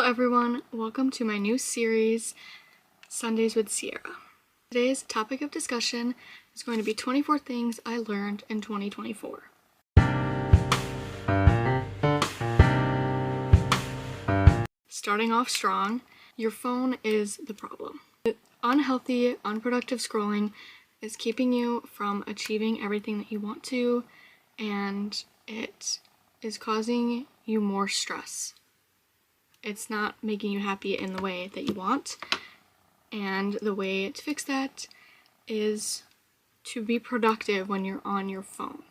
everyone, welcome to my new series, Sundays with Sierra. Today's topic of discussion is going to be 24 things I learned in 2024. Starting off strong, your phone is the problem. Unhealthy, unproductive scrolling is keeping you from achieving everything that you want to, and it is causing you more stress. It's not making you happy in the way that you want, and the way to fix that is to be productive when you're on your phone.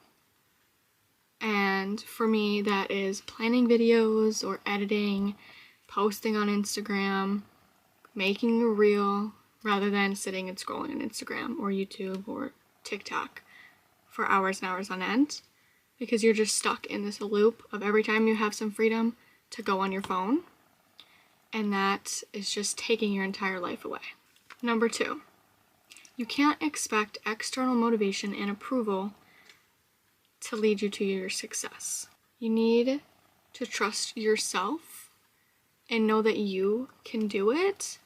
And for me, that is planning videos or editing, posting on Instagram, making a reel, rather than sitting and scrolling on Instagram or YouTube or TikTok for hours and hours on end, because you're just stuck in this loop of every time you have some freedom to go on your phone, and that is just taking your entire life away. Number 2, you can't expect external motivation and approval to lead you to your success. You need to trust yourself and know that you can do it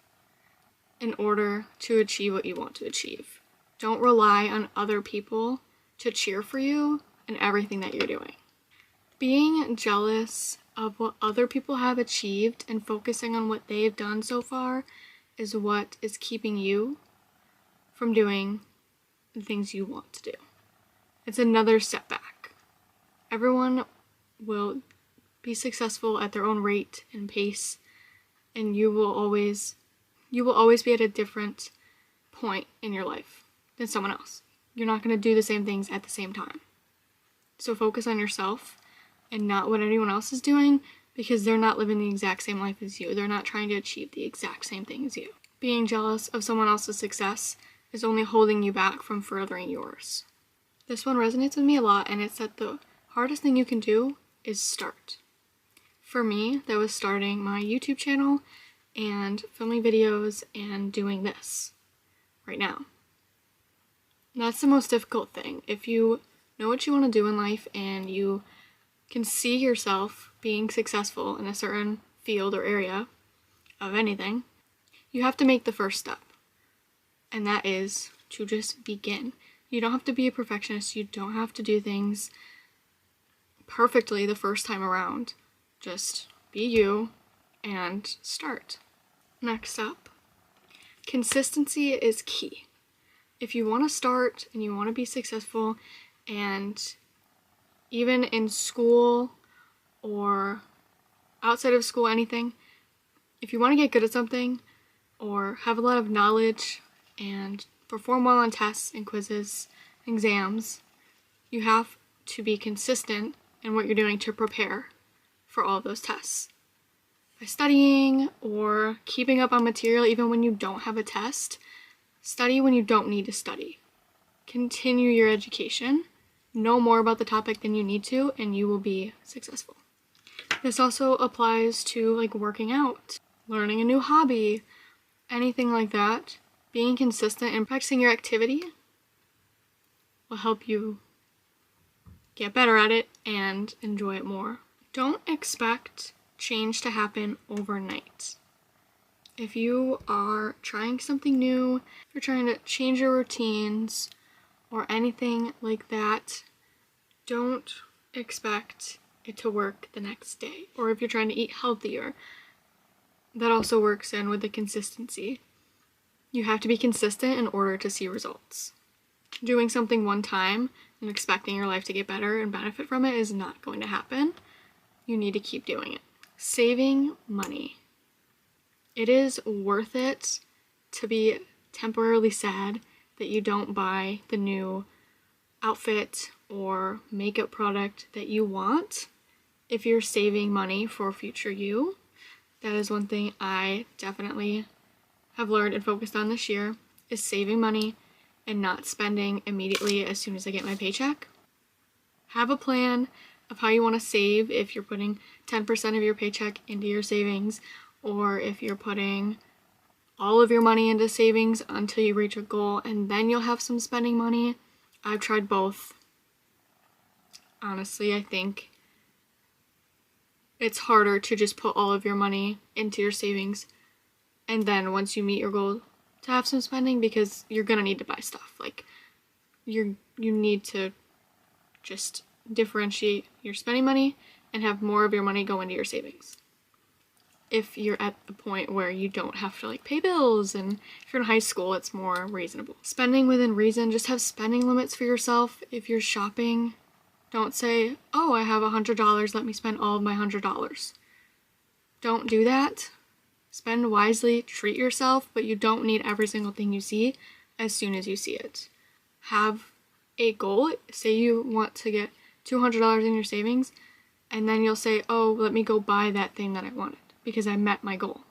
in order to achieve what you want to achieve. Don't rely on other people to cheer for you in everything that you're doing. Being jealous of what other people have achieved and focusing on what they've done so far is what is keeping you from doing the things you want to do. It's another setback. Everyone will be successful at their own rate and pace, and you will always be at a different point in your life than someone else. You're not going to do the same things at the same time. So focus on yourself and not what anyone else is doing, because they're not living the exact same life as you. They're not trying to achieve the exact same thing as you. Being jealous of someone else's success is only holding you back from furthering yours. This one resonates with me a lot, and it's that the hardest thing you can do is start. For me, that was starting my YouTube channel and filming videos and doing this right now. That's the most difficult thing. If you know what you want to do in life and you can see yourself being successful in a certain field or area of anything, you have to make the first step. And that is to just begin. You don't have to be a perfectionist. You don't have to do things perfectly the first time around. Just be you and start. Next up, consistency is key. If you want to start and you want to be successful, and even in school or outside of school, anything, if you want to get good at something or have a lot of knowledge and perform well on tests and quizzes, exams, you have to be consistent in what you're doing to prepare for all of those tests. By studying or keeping up on material even when you don't have a test, study when you don't need to study. Continue your education. Know more about the topic than you need to, and you will be successful. This also applies to working out, learning a new hobby, anything like that. Being consistent and practicing your activity will help you get better at it and enjoy it more. Don't expect change to happen overnight. If you are trying something new, if you're trying to change your routines or anything like that, don't expect it to work the next day. Or if you're trying to eat healthier, that also works in with the consistency. You have to be consistent in order to see results. Doing something one time and expecting your life to get better and benefit from it is not going to happen. You need to keep doing it. Saving money. It is worth it to be temporarily sad that you don't buy the new outfit or makeup product that you want if you're saving money for future you. That is one thing I definitely have learned and focused on this year, is saving money and not spending immediately as soon as I get my paycheck. Have a plan of how you want to save, if you're putting 10% of your paycheck into your savings, or if you're putting all of your money into savings until you reach a goal and then you'll have some spending money. I've tried both. Honestly, I think it's harder to just put all of your money into your savings and then once you meet your goal to have some spending, because you're gonna need to buy stuff. Like you need to just differentiate your spending money and have more of your money go into your savings. If you're at the point where you don't have to like pay bills, and if you're in high school, it's more reasonable. Spending within reason, just have spending limits for yourself. If you're shopping, don't say, oh, I have $100, let me spend all of my $100. Don't do that. Spend wisely, treat yourself, but you don't need every single thing you see as soon as you see it. Have a goal. Say you want to get $200 in your savings, and then you'll say, oh, let me go buy that thing that I wanted because I met my goal.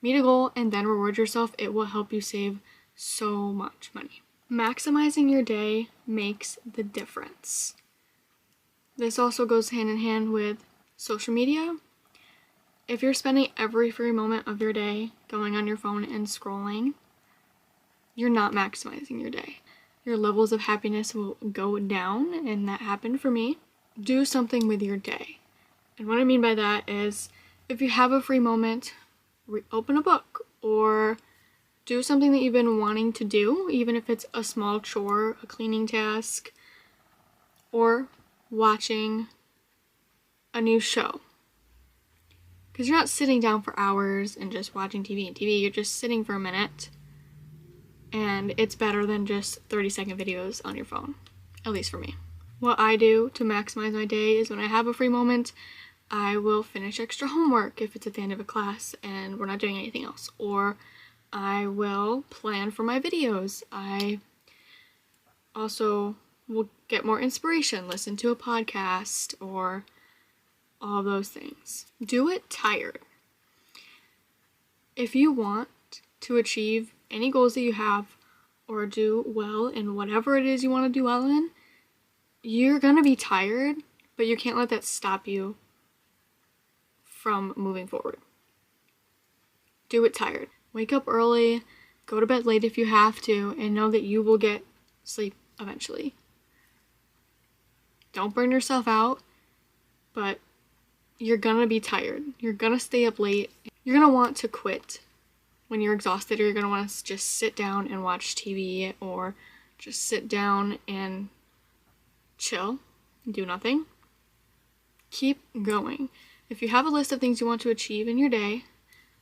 Meet a goal and then reward yourself. It will help you save so much money. Maximizing your day makes the difference. This also goes hand in hand with social media. If you're spending every free moment of your day going on your phone and scrolling, you're not maximizing your day. Your levels of happiness will go down, and that happened for me. Do something with your day. And what I mean by that is, if you have a free moment, open a book or do something that you've been wanting to do, even if it's a small chore, a cleaning task, or watching a new show. Because you're not sitting down for hours and just watching TV and TV, you're just sitting for a minute, and it's better than just 30-second videos on your phone, at least for me. What I do to maximize my day is when I have a free moment, I will finish extra homework if it's at the end of a class and we're not doing anything else. Or I will plan for my videos. I also will get more inspiration, listen to a podcast, or all those things. Do it tired. If you want to achieve any goals that you have or do well in whatever it is you want to do well in, you're going to be tired, but you can't let that stop you from moving forward. Do it tired. Wake up early, go to bed late if you have to, and know that you will get sleep eventually. Don't burn yourself out, but you're gonna be tired. You're gonna stay up late. You're gonna want to quit when you're exhausted, or you're gonna want to just sit down and watch TV, or just sit down and chill and do nothing. Keep going. If you have a list of things you want to achieve in your day,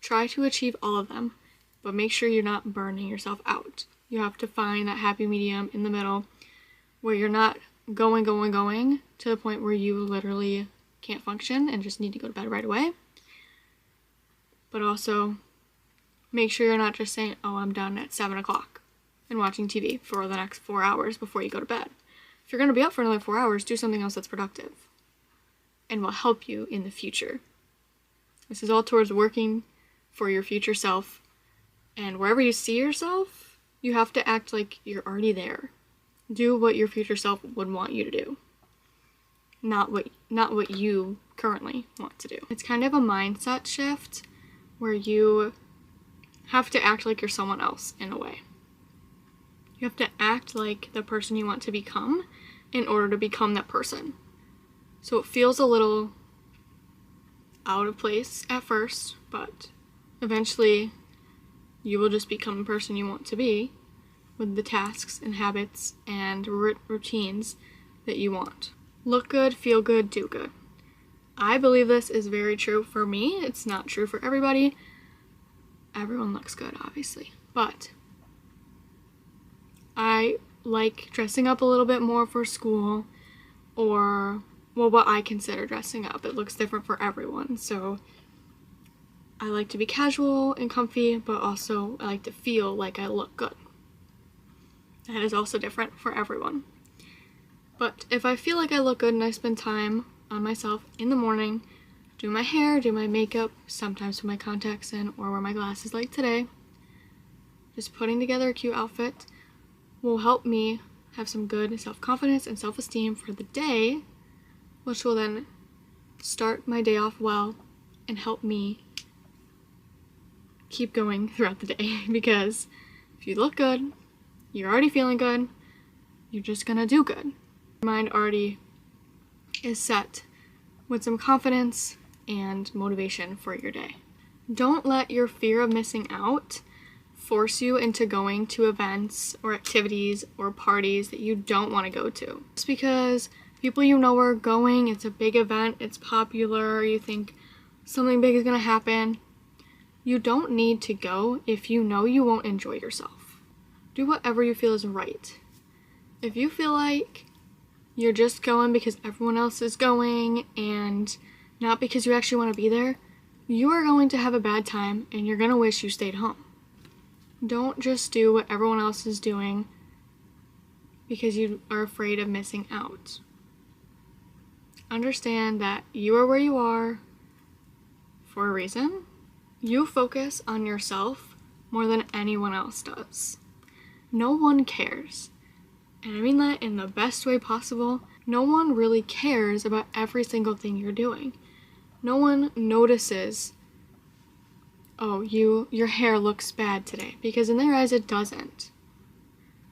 try to achieve all of them, but make sure you're not burning yourself out. You have to find that happy medium in the middle where you're not going to the point where you literally can't function and just need to go to bed right away. But also make sure you're not just saying, oh, I'm done at 7 o'clock and watching TV for the next 4 hours before you go to bed. If you're going to be up for another 4 hours, do something else that's productive and will help you in the future. This is all towards working for your future self. And wherever you see yourself, you have to act like you're already there. Do what your future self would want you to do. Not what you currently want to do. It's kind of a mindset shift where you have to act like you're someone else in a way. You have to act like the person you want to become in order to become that person. So it feels a little out of place at first, but eventually you will just become the person you want to be with the tasks and habits and routines that you want. Look good, feel good, do good. I believe this is very true for me. It's not true for everybody. Everyone looks good, obviously. But I like dressing up a little bit more for school, or, well, what I consider dressing up. It looks different for everyone. So I like to be casual and comfy, but also I like to feel like I look good. That is also different for everyone. But if I feel like I look good and I spend time on myself in the morning, do my hair, do my makeup, sometimes put my contacts in or wear my glasses like today, just putting together a cute outfit will help me have some good self-confidence and self-esteem for the day, which will then start my day off well and help me keep going throughout the day. Because if you look good, you're already feeling good, you're just gonna do good. Your mind already is set with some confidence and motivation for your day. Don't let your fear of missing out force you into going to events or activities or parties that you don't want to go to. Just because people you know are going, it's a big event, it's popular, you think something big is going to happen. You don't need to go if you know you won't enjoy yourself. Do whatever you feel is right. If you feel like you're just going because everyone else is going and not because you actually want to be there, you are going to have a bad time and you're going to wish you stayed home. Don't just do what everyone else is doing because you are afraid of missing out. Understand that you are where you are for a reason. You focus on yourself more than anyone else does. No one cares. And I mean that in the best way possible. No one really cares about every single thing you're doing. No one notices, oh, your hair looks bad today, because in their eyes it doesn't.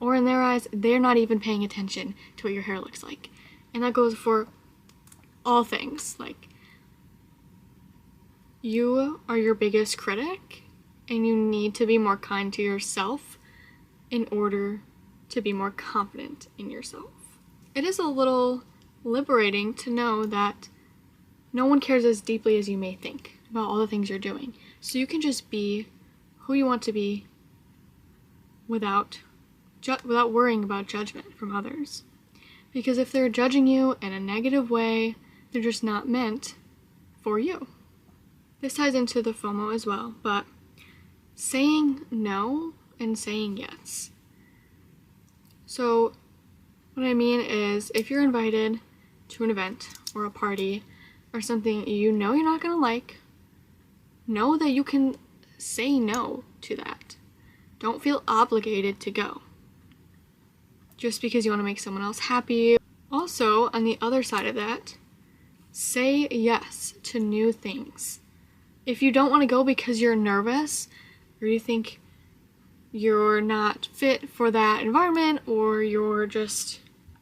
Or in their eyes, they're not even paying attention to what your hair looks like. And that goes for all things. Like, you are your biggest critic, and you need to be more kind to yourself in order to be more confident in yourself. It is a little liberating to know that no one cares as deeply as you may think about all the things you're doing. So you can just be who you want to be without worrying about judgment from others. Because if they're judging you in a negative way, they're just not meant for you. This ties into the FOMO as well, but saying no and saying yes. So what I mean is, if you're invited to an event or a party or something you know you're not going to like, know that you can say no to that. Don't feel obligated to go just because you want to make someone else happy. Also, on the other side of that, say yes to new things. If you don't want to go because you're nervous or you think you're not fit for that environment or you're just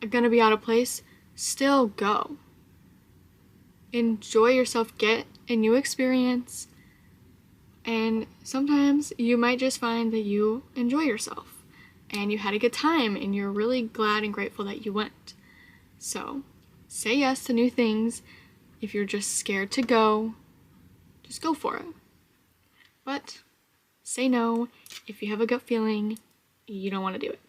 gonna be out of place, still go. Enjoy yourself, get a new experience, and sometimes you might just find that you enjoy yourself and you had a good time and you're really glad and grateful that you went. So say yes to new things. If you're just scared to go, just go for it. But say no if you have a gut feeling you don't want to do it.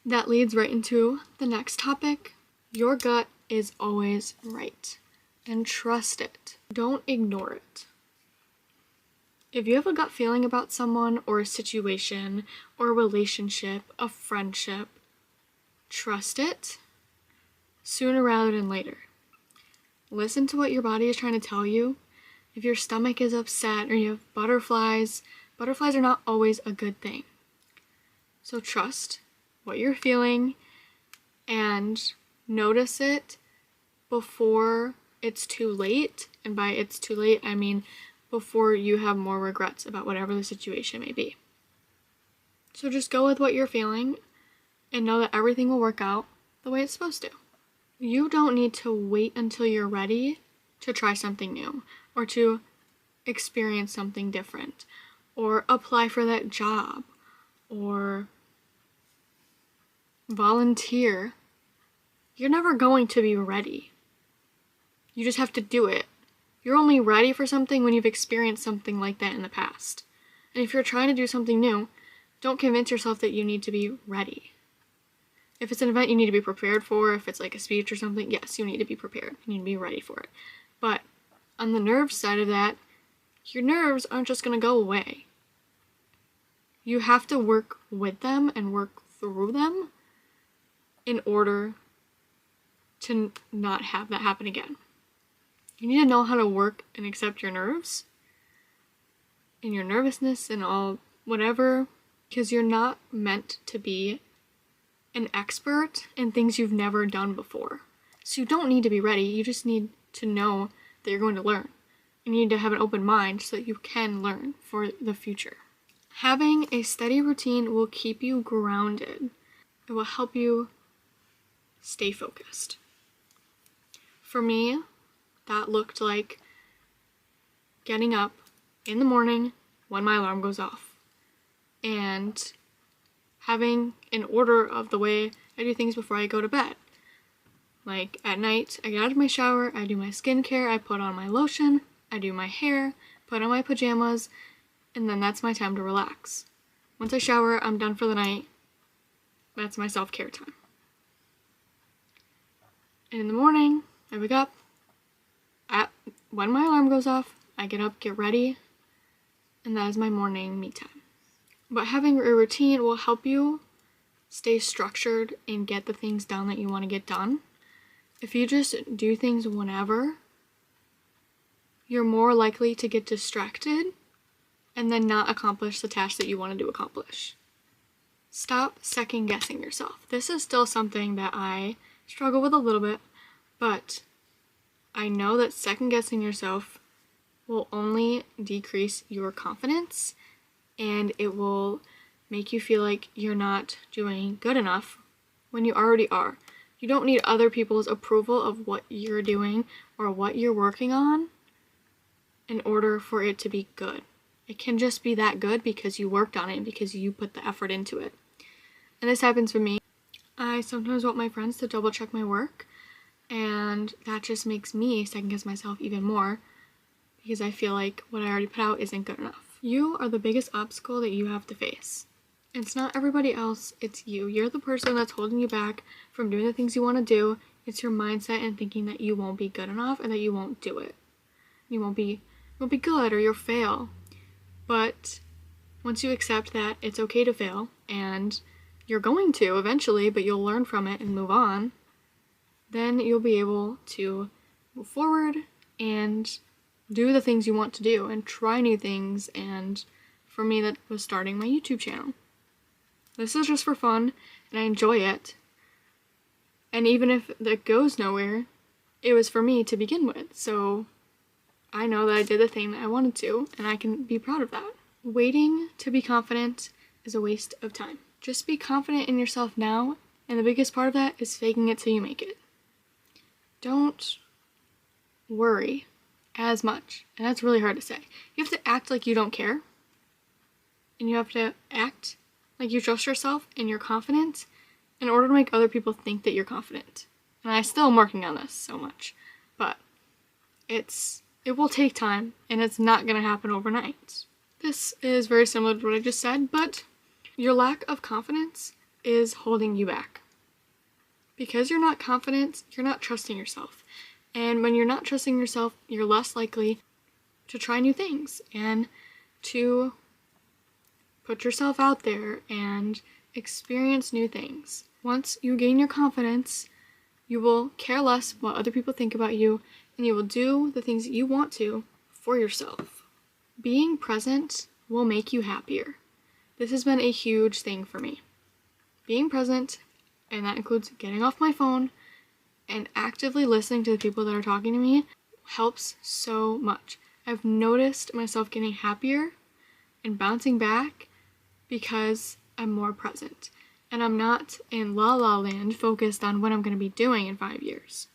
That leads right into the next topic. Your gut is always right, and trust it. Don't ignore it. If you have a gut feeling about someone or a situation or a relationship, a friendship, trust it sooner rather than later. Listen to what your body is trying to tell you. If your stomach is upset or you have butterflies are not always a good thing. So trust what you're feeling and notice it before it's too late. And by it's too late, I mean before you have more regrets about whatever the situation may be. So just go with what you're feeling and know that everything will work out the way it's supposed to. You don't need to wait until you're ready to try something new or to experience something different or apply for that job or volunteer. You're never going to be ready. You just have to do it. You're only ready for something when you've experienced something like that in the past. And if you're trying to do something new, don't convince yourself that you need to be ready. If it's an event you need to be prepared for, if it's like a speech or something, yes, you need to be prepared. You need to be ready for it. But on the nerve side of that, your nerves aren't just going to go away. You have to work with them and work through them in order to not have that happen again. You need to know how to work and accept your nerves and your nervousness and all whatever, because you're not meant to be an expert in things you've never done before. So you don't need to be ready. You just need to know that you're going to learn. You need to have an open mind so that you can learn for the future. Having a steady routine will keep you grounded. It will help you stay focused. For me, that looked like getting up in the morning when my alarm goes off and having an order of the way I do things before I go to bed. Like at night, I get out of my shower, I do my skincare, I put on my lotion, I do my hair, put on my pajamas, and then that's my time to relax. Once I shower, I'm done for the night. That's my self-care time. And in the morning, I wake up. When my alarm goes off, I get up, get ready, and that is my morning me time. But having a routine will help you stay structured and get the things done that you want to get done. If you just do things whenever, you're more likely to get distracted and then not accomplish the task that you wanted to accomplish. Stop second guessing yourself. This is still something that I struggle with a little bit, but I know that second guessing yourself will only decrease your confidence, and it will make you feel like you're not doing good enough when you already are. You don't need other people's approval of what you're doing or what you're working on in order for it to be good. It can just be that good because you worked on it and because you put the effort into it. And this happens for me. I sometimes want my friends to double check my work, and that just makes me second guess myself even more because I feel like what I already put out isn't good enough. You are the biggest obstacle that you have to face. It's not everybody else, it's you. You're the person that's holding you back from doing the things you want to do. It's your mindset and thinking that you won't be good enough and that you won't do it. You won't be good or you'll fail. But once you accept that it's okay to fail, and you're going to eventually, but you'll learn from it and move on, then you'll be able to move forward and do the things you want to do and try new things. And for me, that was starting my YouTube channel. This is just for fun, and I enjoy it. And even if that goes nowhere, it was for me to begin with. So I know that I did the thing that I wanted to, and I can be proud of that. Waiting to be confident is a waste of time. Just be confident in yourself now, and the biggest part of that is faking it till you make it. Don't worry as much, and that's really hard to say. You have to act like you don't care, and you have to act like you trust yourself and you're confident in order to make other people think that you're confident. And I still am working on this so much, but it will take time, and it's not going to happen overnight. This is very similar to what I just said, but your lack of confidence is holding you back. Because you're not confident, you're not trusting yourself. And when you're not trusting yourself, you're less likely to try new things and to put yourself out there and experience new things. Once you gain your confidence, you will care less what other people think about you, and you will do the things you want to for yourself. Being present will make you happier. This has been a huge thing for me. Being present, and that includes getting off my phone and actively listening to the people that are talking to me, helps so much. I've noticed myself getting happier and bouncing back because I'm more present. And I'm not in la la land focused on what I'm going to be doing in 5 years.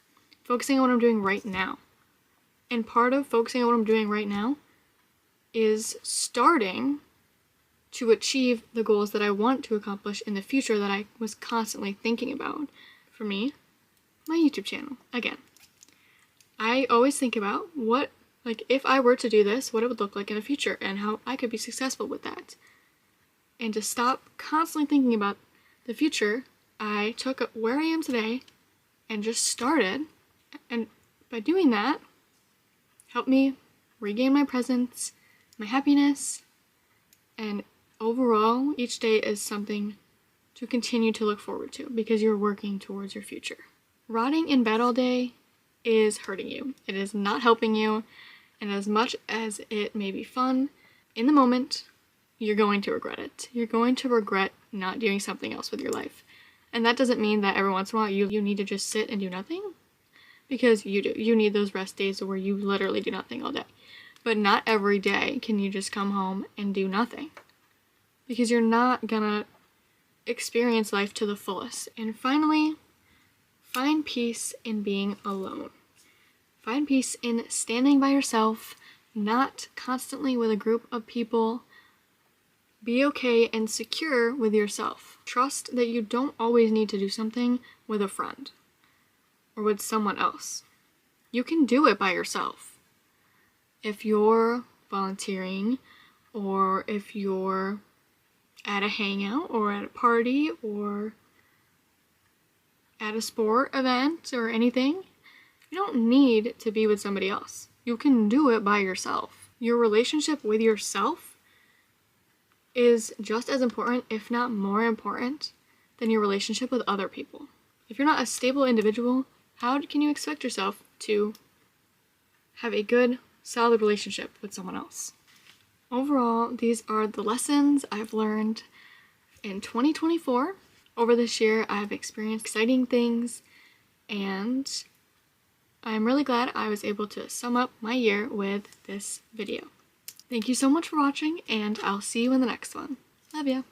Focusing on what I'm doing right now. And part of focusing on what I'm doing right now is starting to achieve the goals that I want to accomplish in the future that I was constantly thinking about. For me, my YouTube channel. Again, I always think about if I were to do this, what it would look like in the future and how I could be successful with that. And to stop constantly thinking about the future, I took where I am today and just started. And by doing that, helped me regain my presence, my happiness, and overall, each day is something to continue to look forward to because you're working towards your future. Rotting in bed all day is hurting you. It is not helping you, and as much as it may be fun, in the moment, you're going to regret it. You're going to regret not doing something else with your life. And that doesn't mean that every once in a while you need to just sit and do nothing, because you do. You need those rest days where you literally do nothing all day. But not every day can you just come home and do nothing, because you're not gonna experience life to the fullest. And finally, find peace in being alone. Find peace in standing by yourself not constantly with a group of people. Be okay and secure with yourself. Trust that you don't always need to do something with a friend or with someone else. You can do it by yourself. If you're volunteering, or if you're at a hangout or at a party or at a sport event or anything, you don't need to be with somebody else. You can do it by yourself. Your relationship with yourself is just as important, if not more important, than your relationship with other people. If you're not a stable individual, how can you expect yourself to have a good, solid relationship with someone else? Overall, these are the lessons I've learned in 2024. Over this year, I've experienced exciting things, and I'm really glad I was able to sum up my year with this video. Thank you so much for watching, and I'll see you in the next one. Love ya!